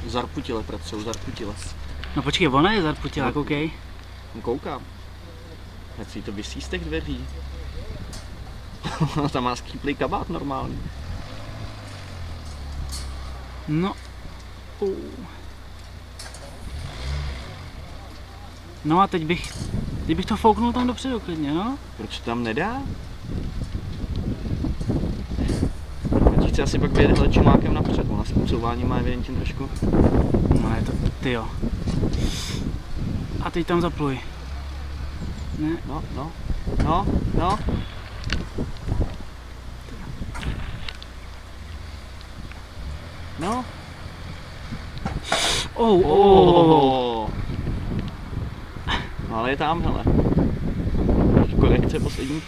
Zarputile pracují, zarputile. No počkej, ona je zarputila, koukej. Koukám. Ať si to visí z těch dveří. Tam má skýplý kabát normální. No. No a teď bych to fouknul tam dopředu klidně, no. Proč to tam nedá? Teď chci asi pak vyjet hele čumákem napřed, ona se posouvání má evidentně trošku. No je to, tyjo. A teď tam zapluj. Ne. No. No. No ale je tam, hele. Korekce poslední.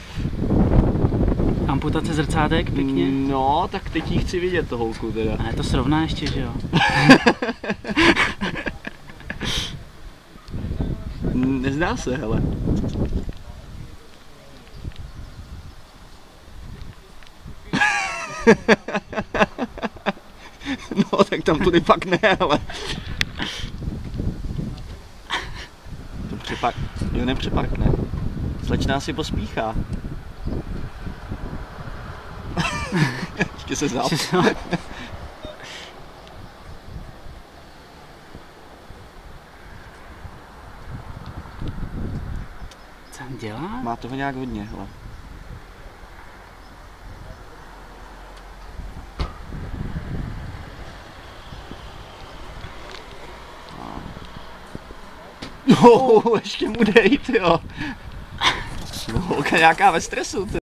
Amputace zrcátek, pěkně. No, tak teď jí chci vidět, to holku teda. A je to srovná ještě, že jo? Nezdá se, hele. No, tak tam tudy fakt ne, ale. To nepřeparkne. Slečná si pospíchá. Ještě se záp. Co tam dělá? Má toho nějak hodně, hele. No, ještě mu dej, tyjo. No, holka nějaká ve stresu, ty.